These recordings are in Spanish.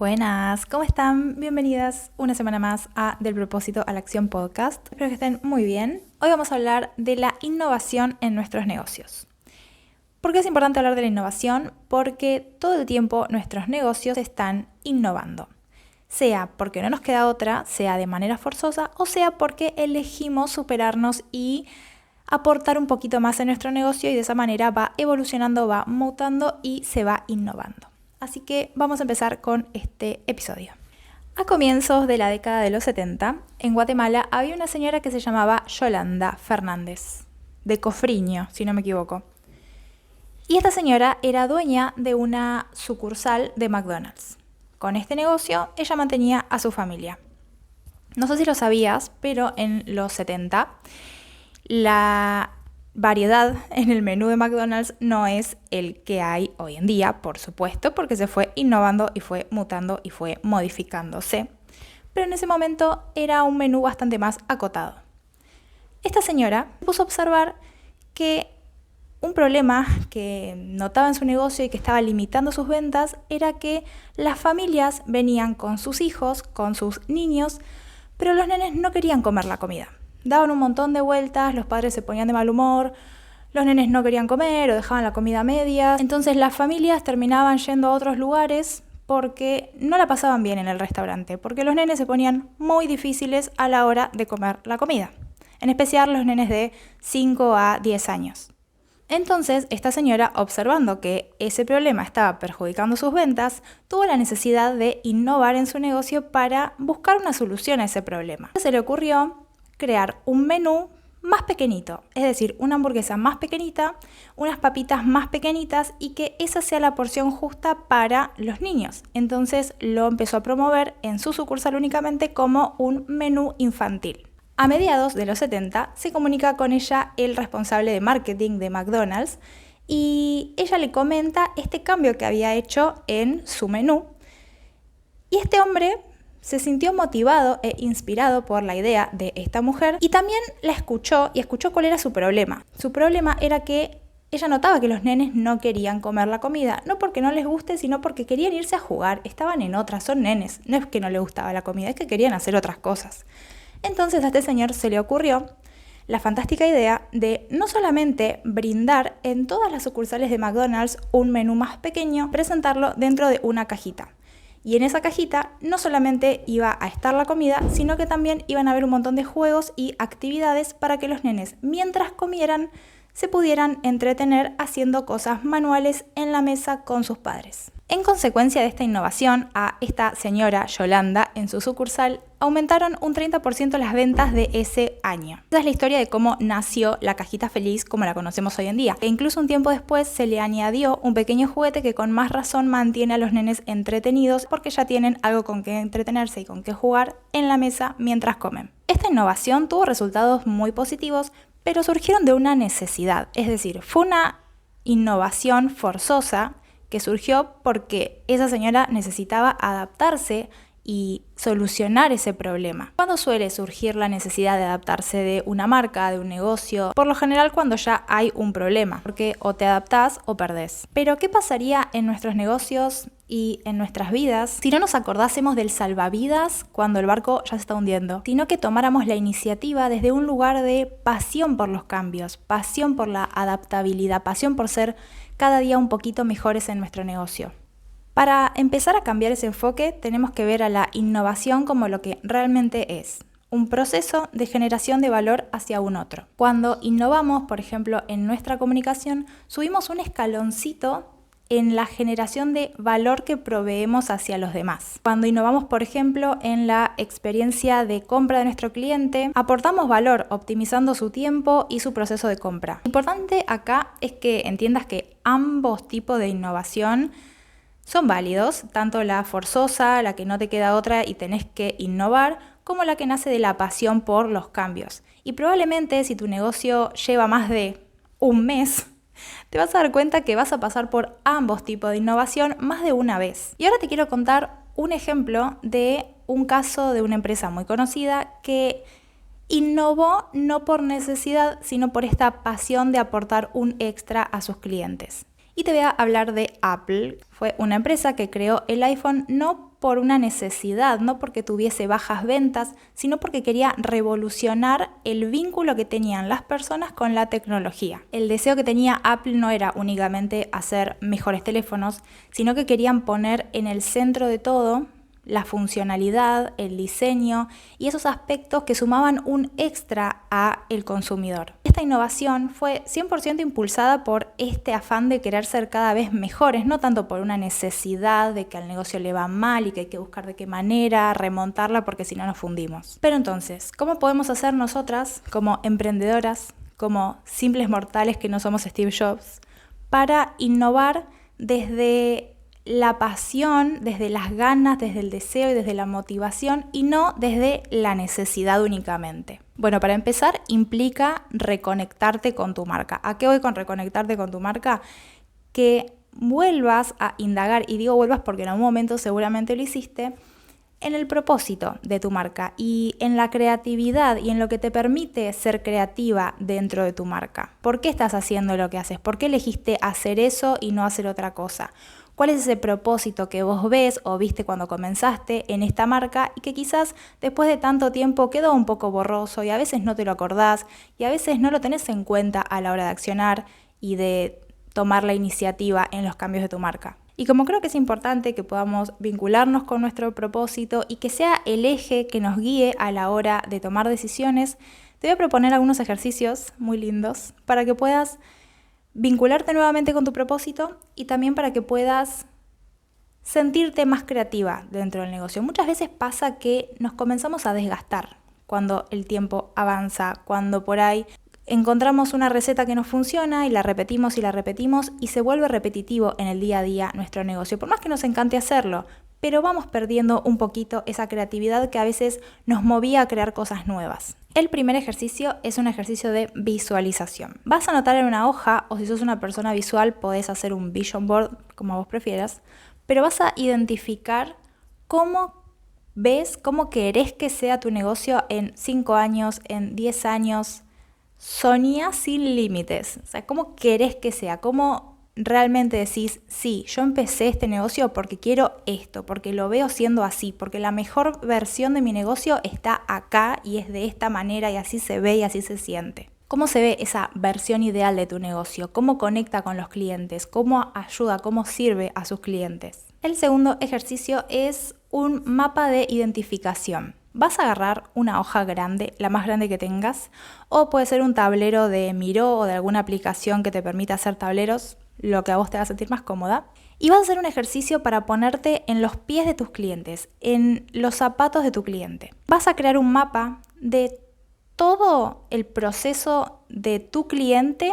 Buenas, ¿cómo están? Bienvenidas una semana más a Del Propósito a la Acción Podcast. Espero que estén muy bien. Hoy vamos a hablar de la innovación en nuestros negocios. ¿Por qué es importante hablar de la innovación? Porque todo el tiempo nuestros negocios están innovando. Sea porque no nos queda otra, sea de manera forzosa o sea porque elegimos superarnos y aportar un poquito más en nuestro negocio y de esa manera va evolucionando, va mutando y se va innovando. Así que vamos a empezar con este episodio. A comienzos de la década de los 70, en Guatemala había una señora que se llamaba Yolanda Fernández, de Cofriño, si no me equivoco. Y esta señora era dueña de una sucursal de McDonald's. Con este negocio, ella mantenía a su familia. No sé si lo sabías, pero en los 70, la variedad en el menú de McDonald's no es el que hay hoy en día, por supuesto, porque se fue innovando y fue mutando y fue modificándose. Pero en ese momento era un menú bastante más acotado. Esta señora puso a observar que un problema que notaba en su negocio y que estaba limitando sus ventas era que las familias venían con sus hijos, con sus niños, pero los nenes no querían comer la comida. Daban un montón de vueltas, los padres se ponían de mal humor, los nenes no querían comer o dejaban la comida a medias. Entonces las familias terminaban yendo a otros lugares porque no la pasaban bien en el restaurante, porque los nenes se ponían muy difíciles a la hora de comer la comida, en especial los nenes de 5 a 10 años. Entonces, esta señora, observando que ese problema estaba perjudicando sus ventas, tuvo la necesidad de innovar en su negocio para buscar una solución a ese problema. Se le ocurrió crear un menú más pequeñito, es decir, una hamburguesa más pequeñita, unas papitas más pequeñitas y que esa sea la porción justa para los niños. Entonces lo empezó a promover en su sucursal únicamente como un menú infantil. A mediados de los 70 se comunica con ella el responsable de marketing de McDonald's y ella le comenta este cambio que había hecho en su menú. Y este hombre se sintió motivado e inspirado por la idea de esta mujer y también la escuchó y escuchó cuál era su problema. Su problema era que ella notaba que los nenes no querían comer la comida, no porque no les guste, sino porque querían irse a jugar, estaban en otras, son nenes, no es que no les gustaba la comida, es que querían hacer otras cosas. Entonces a este señor se le ocurrió la fantástica idea de no solamente brindar en todas las sucursales de McDonald's un menú más pequeño, presentarlo dentro de una cajita. Y en esa cajita no solamente iba a estar la comida, sino que también iban a haber un montón de juegos y actividades para que los nenes, mientras comieran, se pudieran entretener haciendo cosas manuales en la mesa con sus padres. En consecuencia de esta innovación, a esta señora Yolanda en su sucursal aumentaron un 30% las ventas de ese año. Esa es la historia de cómo nació la cajita feliz como la conocemos hoy en día. E incluso un tiempo después se le añadió un pequeño juguete que con más razón mantiene a los nenes entretenidos porque ya tienen algo con que entretenerse y con que jugar en la mesa mientras comen. Esta innovación tuvo resultados muy positivos, pero surgieron de una necesidad. Es decir, fue una innovación forzosa que surgió porque esa señora necesitaba adaptarse y solucionar ese problema. ¿Cuándo suele surgir la necesidad de adaptarse de una marca, de un negocio? Por lo general cuando ya hay un problema, porque o te adaptás o perdés. Pero ¿qué pasaría en nuestros negocios y en nuestras vidas si no nos acordásemos del salvavidas cuando el barco ya se está hundiendo? Sino que tomáramos la iniciativa desde un lugar de pasión por los cambios, pasión por la adaptabilidad, pasión por ser cada día un poquito mejores en nuestro negocio. Para empezar a cambiar ese enfoque, tenemos que ver a la innovación como lo que realmente es, un proceso de generación de valor hacia un otro. Cuando innovamos, por ejemplo, en nuestra comunicación, subimos un escaloncito en la generación de valor que proveemos hacia los demás. Cuando innovamos, por ejemplo, en la experiencia de compra de nuestro cliente, aportamos valor optimizando su tiempo y su proceso de compra. Lo importante acá es que entiendas que ambos tipos de innovación son válidos, tanto la forzosa, la que no te queda otra y tenés que innovar, como la que nace de la pasión por los cambios. Y probablemente si tu negocio lleva más de un mes, te vas a dar cuenta que vas a pasar por ambos tipos de innovación más de una vez. Y ahora te quiero contar un ejemplo de un caso de una empresa muy conocida que innovó no por necesidad, sino por esta pasión de aportar un extra a sus clientes. Y te voy a hablar de Apple. Fue una empresa que creó el iPhone no por una necesidad, no porque tuviese bajas ventas, sino porque quería revolucionar el vínculo que tenían las personas con la tecnología. El deseo que tenía Apple no era únicamente hacer mejores teléfonos, sino que querían poner en el centro de todo la funcionalidad, el diseño y esos aspectos que sumaban un extra a el consumidor. Esta innovación fue 100% impulsada por este afán de querer ser cada vez mejores, no tanto por una necesidad de que al negocio le va mal y que hay que buscar de qué manera remontarla porque si no nos fundimos. Pero entonces, ¿cómo podemos hacer nosotras como emprendedoras, como simples mortales que no somos Steve Jobs, para innovar desde la pasión, desde las ganas, desde el deseo y desde la motivación y no desde la necesidad únicamente? Bueno, para empezar implica reconectarte con tu marca. ¿A qué voy con reconectarte con tu marca? Que vuelvas a indagar, y digo vuelvas porque en algún momento seguramente lo hiciste, en el propósito de tu marca y en la creatividad y en lo que te permite ser creativa dentro de tu marca. ¿Por qué estás haciendo lo que haces? ¿Por qué elegiste hacer eso y no hacer otra cosa? ¿Cuál es ese propósito que vos ves o viste cuando comenzaste en esta marca y que quizás después de tanto tiempo quedó un poco borroso y a veces no te lo acordás y a veces no lo tenés en cuenta a la hora de accionar y de tomar la iniciativa en los cambios de tu marca? Y como creo que es importante que podamos vincularnos con nuestro propósito y que sea el eje que nos guíe a la hora de tomar decisiones, te voy a proponer algunos ejercicios muy lindos para que puedas vincularte nuevamente con tu propósito y también para que puedas sentirte más creativa dentro del negocio. Muchas veces pasa que nos comenzamos a desgastar cuando el tiempo avanza, cuando por ahí encontramos una receta que nos funciona y la repetimos y se vuelve repetitivo en el día a día nuestro negocio. Por más que nos encante hacerlo, pero vamos perdiendo un poquito esa creatividad que a veces nos movía a crear cosas nuevas. El primer ejercicio es un ejercicio de visualización. Vas a anotar en una hoja, o si sos una persona visual podés hacer un vision board, como vos prefieras, pero vas a identificar cómo ves, cómo querés que sea tu negocio en 5 años, en 10 años. Soñá sin límites, o sea, ¿cómo querés que sea? ¿Cómo realmente decís, sí, yo empecé este negocio porque quiero esto, porque lo veo siendo así, porque la mejor versión de mi negocio está acá y es de esta manera y así se ve y así se siente? ¿Cómo se ve esa versión ideal de tu negocio? ¿Cómo conecta con los clientes? ¿Cómo ayuda? ¿Cómo sirve a sus clientes? El segundo ejercicio es un mapa de identificación. Vas a agarrar una hoja grande, la más grande que tengas, o puede ser un tablero de Miro o de alguna aplicación que te permita hacer tableros, lo que a vos te va a sentir más cómoda. Y vas a hacer un ejercicio para ponerte en los pies de tus clientes, en los zapatos de tu cliente. Vas a crear un mapa de todo el proceso de tu cliente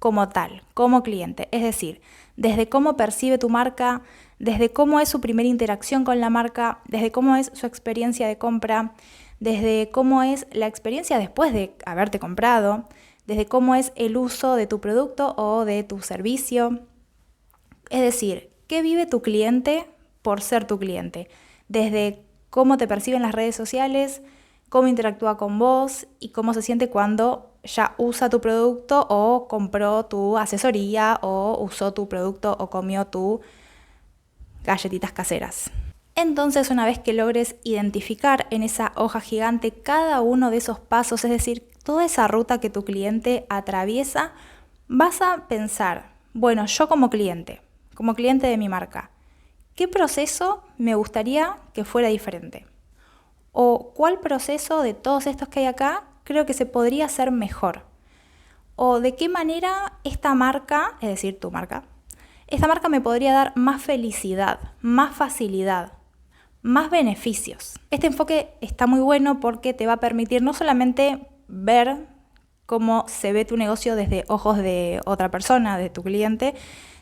como tal, como cliente. Es decir, desde cómo percibe tu marca, desde cómo es su primera interacción con la marca, desde cómo es su experiencia de compra, desde cómo es la experiencia después de haberte comprado, desde cómo es el uso de tu producto o de tu servicio. Es decir, ¿qué vive tu cliente por ser tu cliente? Desde cómo te percibe en las redes sociales, cómo interactúa con vos y cómo se siente cuando ya usa tu producto o compró tu asesoría o usó tu producto o comió tu galletitas caseras. Entonces, una vez que logres identificar en esa hoja gigante cada uno de esos pasos, es decir, toda esa ruta que tu cliente atraviesa, vas a pensar, bueno, yo como cliente de mi marca, ¿qué proceso me gustaría que fuera diferente? ¿O cuál proceso de todos estos que hay acá creo que se podría hacer mejor? ¿O de qué manera esta marca, es decir, tu marca, esta marca me podría dar más felicidad, más facilidad, más beneficios? Este enfoque está muy bueno porque te va a permitir no solamente ver cómo se ve tu negocio desde ojos de otra persona, de tu cliente,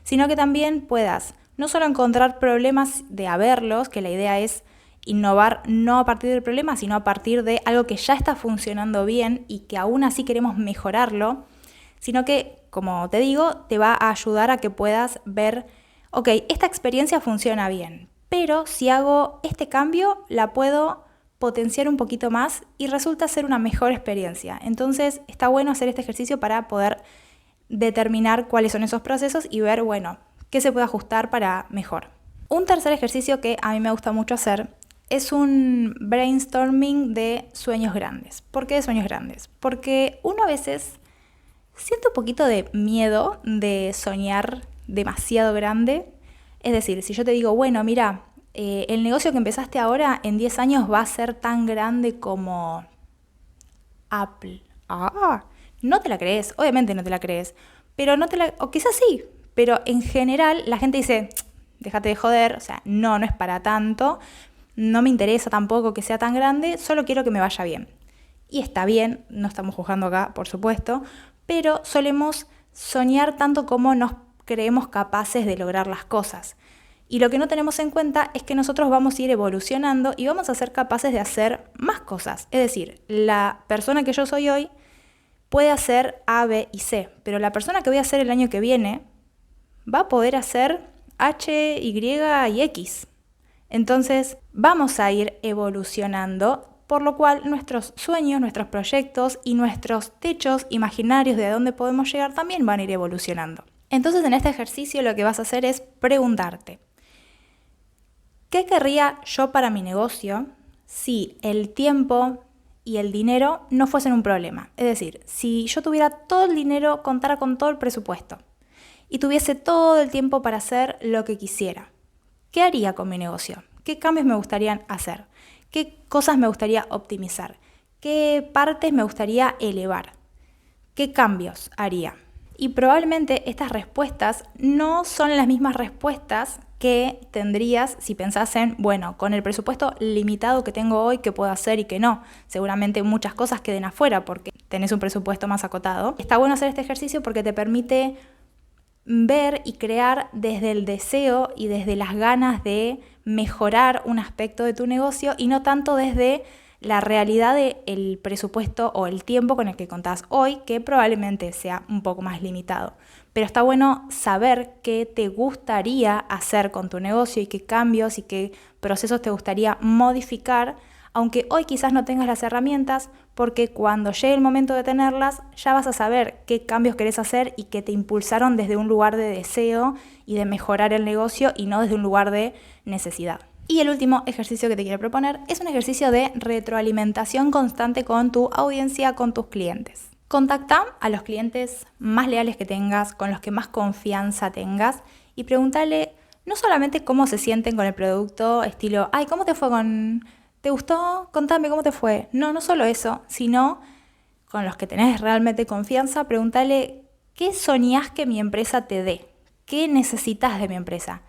sino que también puedas no solo encontrar problemas de haberlos, que la idea es innovar no a partir del problema, sino a partir de algo que ya está funcionando bien y que aún así queremos mejorarlo, sino que, como te digo, te va a ayudar a que puedas ver, ok, esta experiencia funciona bien, pero si hago este cambio la puedo potenciar un poquito más y resulta ser una mejor experiencia. Entonces está bueno hacer este ejercicio para poder determinar cuáles son esos procesos y ver, bueno, qué se puede ajustar para mejor. Un tercer ejercicio que a mí me gusta mucho hacer es un brainstorming de sueños grandes. ¿Por qué de sueños grandes? Porque uno a veces siente un poquito de miedo de soñar demasiado grande. Es decir, si yo te digo, bueno, mira, el negocio que empezaste ahora en 10 años va a ser tan grande como Apple. No te la crees, obviamente no te la crees, pero o quizás sí, pero en general la gente dice, déjate de joder, o sea, no es para tanto, no me interesa tampoco que sea tan grande, solo quiero que me vaya bien. Y está bien, no estamos juzgando acá, por supuesto, pero solemos soñar tanto como nos creemos capaces de lograr las cosas. Y lo que no tenemos en cuenta es que nosotros vamos a ir evolucionando y vamos a ser capaces de hacer más cosas. Es decir, la persona que yo soy hoy puede hacer A, B y C, pero la persona que voy a ser el año que viene va a poder hacer H, Y y X. Entonces vamos a ir evolucionando, por lo cual nuestros sueños, nuestros proyectos y nuestros techos imaginarios de a dónde podemos llegar también van a ir evolucionando. Entonces en este ejercicio lo que vas a hacer es preguntarte, ¿qué querría yo para mi negocio si el tiempo y el dinero no fuesen un problema? Es decir, si yo tuviera todo el dinero, contara con todo el presupuesto y tuviese todo el tiempo para hacer lo que quisiera, ¿qué haría con mi negocio? ¿Qué cambios me gustaría hacer? ¿Qué cosas me gustaría optimizar? ¿Qué partes me gustaría elevar? ¿Qué cambios haría? Y probablemente estas respuestas no son las mismas respuestas que tendrías si pensás en, bueno, con el presupuesto limitado que tengo hoy, ¿qué puedo hacer y qué no? Seguramente muchas cosas queden afuera porque tenés un presupuesto más acotado. Está bueno hacer este ejercicio porque te permite ver y crear desde el deseo y desde las ganas de mejorar un aspecto de tu negocio y no tanto desde la realidad del presupuesto o el tiempo con el que contás hoy, que probablemente sea un poco más limitado. Pero está bueno saber qué te gustaría hacer con tu negocio y qué cambios y qué procesos te gustaría modificar, aunque hoy quizás no tengas las herramientas, porque cuando llegue el momento de tenerlas, ya vas a saber qué cambios querés hacer y que te impulsaron desde un lugar de deseo y de mejorar el negocio y no desde un lugar de necesidad. Y el último ejercicio que te quiero proponer es un ejercicio de retroalimentación constante con tu audiencia, con tus clientes. Contacta a los clientes más leales que tengas, con los que más confianza tengas y pregúntale no solamente cómo se sienten con el producto, estilo, ay, ¿cómo te fue con...? ¿Te gustó? Contame cómo te fue. No solo eso, sino con los que tenés realmente confianza, pregúntale qué soñás que mi empresa te dé, qué necesitas de mi empresa.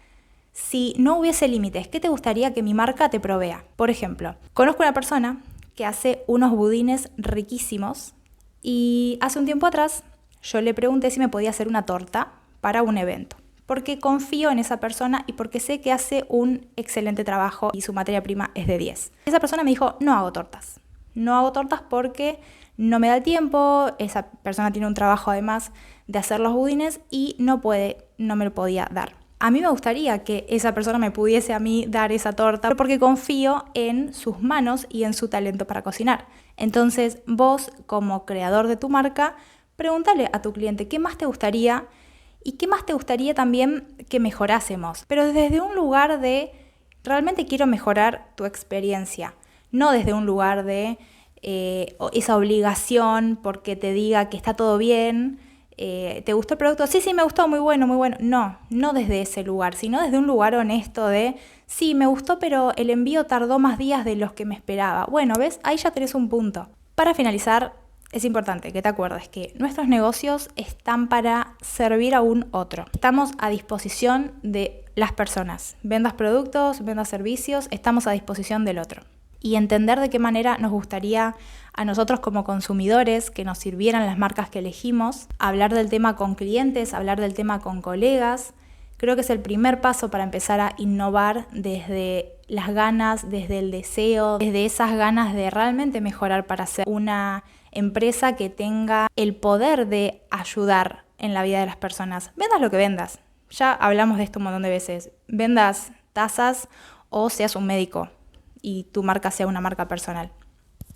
Si no hubiese límites, ¿qué te gustaría que mi marca te provea? Por ejemplo, conozco una persona que hace unos budines riquísimos y hace un tiempo atrás yo le pregunté si me podía hacer una torta para un evento, porque confío en esa persona y porque sé que hace un excelente trabajo y su materia prima es de 10. Esa persona me dijo, no hago tortas. No hago tortas porque no me da el tiempo, esa persona tiene un trabajo además de hacer los budines y no me lo podía dar. A mí me gustaría que esa persona me pudiese a mí dar esa torta porque confío en sus manos y en su talento para cocinar. Entonces vos, como creador de tu marca, pregúntale a tu cliente qué más te gustaría y qué más te gustaría también que mejorásemos. Pero desde un lugar de realmente quiero mejorar tu experiencia, no desde un lugar de esa obligación porque te diga que está todo bien. ¿Te gustó el producto? Sí, me gustó, muy bueno, muy bueno. No desde ese lugar, sino desde un lugar honesto de, sí, me gustó, pero el envío tardó más días de los que me esperaba. Bueno, ¿ves? Ahí ya tenés un punto. Para finalizar, es importante que te acuerdes que nuestros negocios están para servir a un otro. Estamos a disposición de las personas. Vendas productos, vendas servicios, estamos a disposición del otro. Y entender de qué manera nos gustaría a nosotros como consumidores que nos sirvieran las marcas que elegimos, hablar del tema con clientes, hablar del tema con colegas. Creo que es el primer paso para empezar a innovar desde las ganas, desde el deseo, desde esas ganas de realmente mejorar para ser una empresa que tenga el poder de ayudar en la vida de las personas. Vendas lo que vendas. Ya hablamos de esto un montón de veces. Vendas tazas o seas un médico y tu marca sea una marca personal.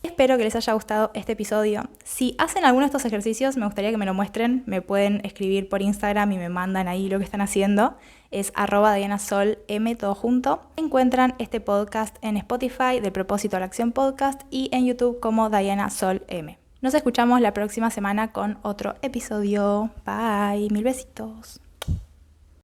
Espero que les haya gustado este episodio. Si hacen alguno de estos ejercicios, me gustaría que me lo muestren. Me pueden escribir por Instagram y me mandan ahí lo que están haciendo. Es @DianaSolM, todo junto. Encuentran este podcast en Spotify, del Propósito a la Acción Podcast, y en YouTube como DianaSolM. Nos escuchamos la próxima semana con otro episodio. Bye, mil besitos.